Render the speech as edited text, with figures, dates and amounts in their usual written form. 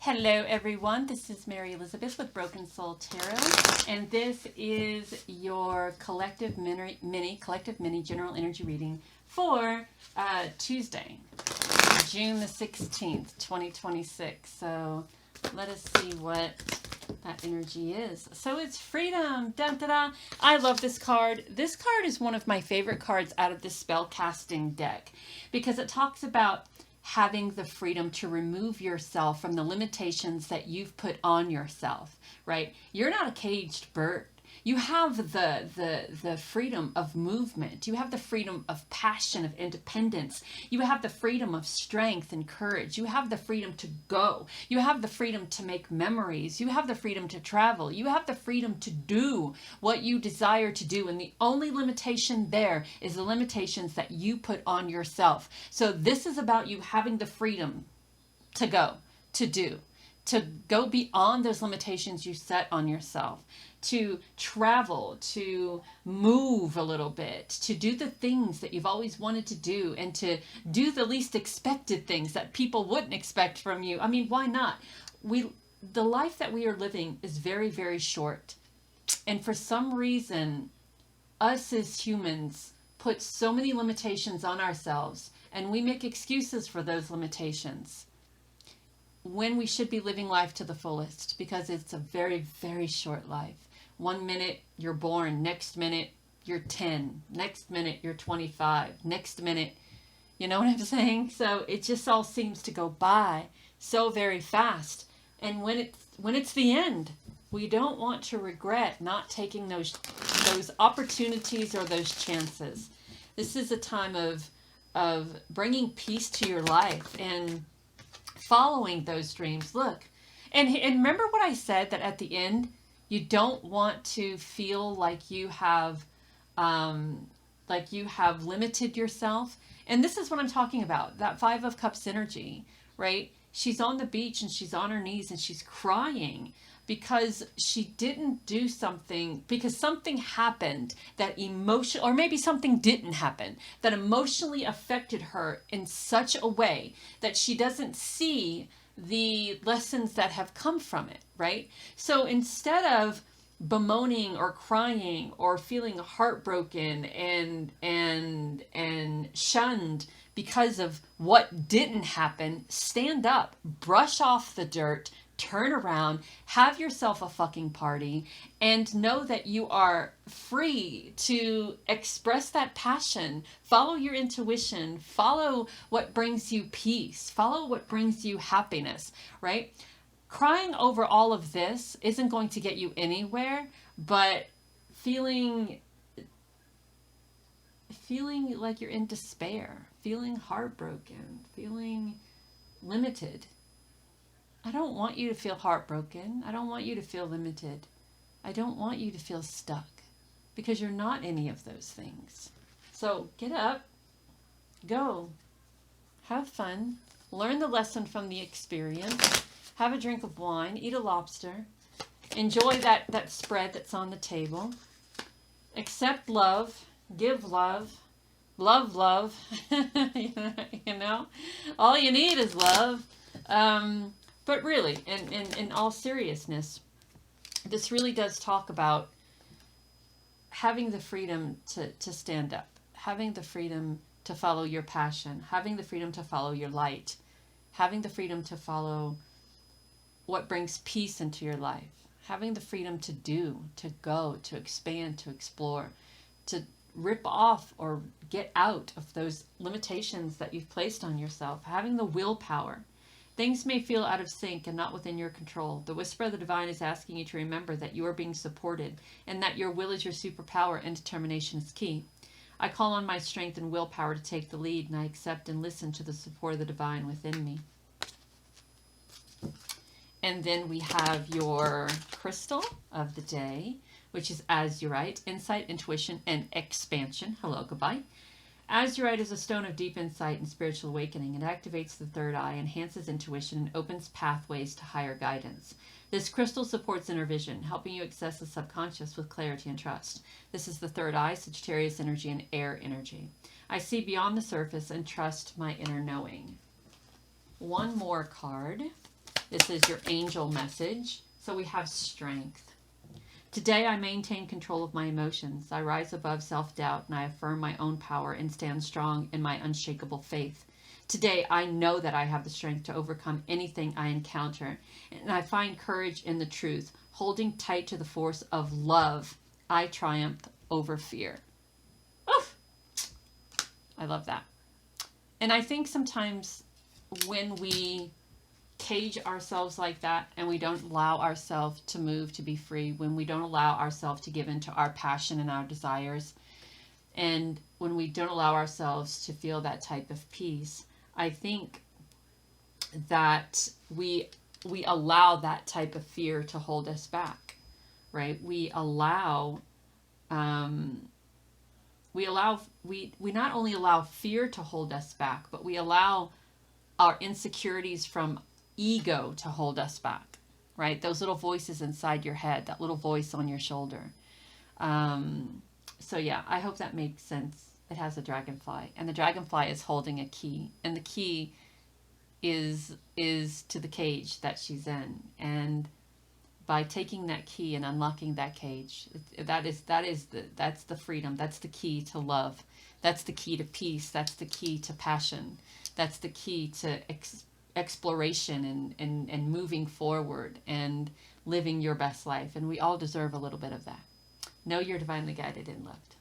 Hello everyone, this is Mary Elizabeth with Broken Soul Tarot, and this is your collective mini general energy reading for Tuesday, June the 16th, 2026. So let us see what that energy is. So it's freedom. Dun, da, da. I love this card. This card is one of my favorite cards out of the spell casting deck because it talks about having the freedom to remove yourself from the limitations that you've put on yourself, right? You're not a caged bird. You have the freedom of movement. You have the freedom of passion, of independence. You have the freedom of strength and courage. You have the freedom to go. You have the freedom to make memories. You have the freedom to travel. You have the freedom to do what you desire to do. And the only limitation there is the limitations that you put on yourself. So this is about you having the freedom to go, to do, to go beyond those limitations you set on yourself, to travel, to move a little bit, to do the things that you've always wanted to do, and to do the least expected things that people wouldn't expect from you. I mean, why not? The life that we are living is very, very short. And for some reason, us as humans put so many limitations on ourselves, and we make excuses for those limitations when we should be living life to the fullest, because it's a very, very short life. 1 minute you're born, next minute you're 10, next minute you're 25, next minute, you know what I'm saying? So it just all seems to go by so very fast. And when it's the end, we don't want to regret not taking those opportunities or those chances. This is a time of bringing peace to your life and following those dreams. Look, and remember what I said, that at the end, you don't want to feel like you have limited yourself. And this is what I'm talking about, that Five of Cups energy, right? She's on the beach and she's on her knees and she's crying because she didn't do something, because something happened that or maybe something didn't happen, that emotionally affected her in such a way that she doesn't see the lessons that have come from it, right? So instead of bemoaning or crying or feeling heartbroken and shunned because of what didn't happen, stand up, brush off the dirt, turn around, have yourself a fucking party, and know that you are free to express that passion. Follow your intuition. Follow what brings you peace. Follow what brings you happiness, right? Crying over all of this isn't going to get you anywhere, but feeling like you're in despair, feeling heartbroken, feeling limited. I don't want you to feel heartbroken. I don't want you to feel limited. I don't want you to feel stuck, because you're not any of those things. So get up, go, have fun, learn the lesson from the experience, have a drink of wine, eat a lobster, enjoy that spread that's on the table, accept love, give love, love, you know, all you need is love. But really, in all seriousness, this really does talk about having the freedom to stand up, having the freedom to follow your passion, having the freedom to follow your light, having the freedom to follow what brings peace into your life, having the freedom to do, to go, to expand, to explore, to rip off or get out of those limitations that you've placed on yourself, having the willpower. Things may feel out of sync and not within your control. The whisper of the divine is asking you to remember that you are being supported and that your will is your superpower and determination is key. I call on my strength and willpower to take the lead, and I accept and listen to the support of the divine within me. And then we have your crystal of the day, which is azurite, insight, intuition, and expansion. Hello, goodbye. Azurite is a stone of deep insight and spiritual awakening. It activates the third eye, enhances intuition, and opens pathways to higher guidance. This crystal supports inner vision, helping you access the subconscious with clarity and trust. This is the third eye, Sagittarius energy, and air energy. I see beyond the surface and trust my inner knowing. One more card. This is your angel message. So we have strength. Today I maintain control of my emotions. I rise above self-doubt and I affirm my own power and stand strong in my unshakable faith. Today I know that I have the strength to overcome anything I encounter, and I find courage in the truth. Holding tight to the force of love, I triumph over fear. Oof! I love that. And I think sometimes when we cage ourselves like that and we don't allow ourselves to move, to be free, when we don't allow ourselves to give into our passion and our desires, and when we don't allow ourselves to feel that type of peace, I think that we allow that type of fear to hold us back, right? We not only allow fear to hold us back, but we allow our insecurities from ego to hold us back, right? Those little voices inside your head, that little voice on your shoulder. So yeah, I hope that makes sense. It has a dragonfly, and the dragonfly is holding a key, and the key is to the cage that she's in. And by taking that key and unlocking that cage, that's the freedom. That's the key to love. That's the key to peace. That's the key to passion. That's the key to exploration and moving forward and living your best life. And we all deserve a little bit of that. Know you're divinely guided and loved.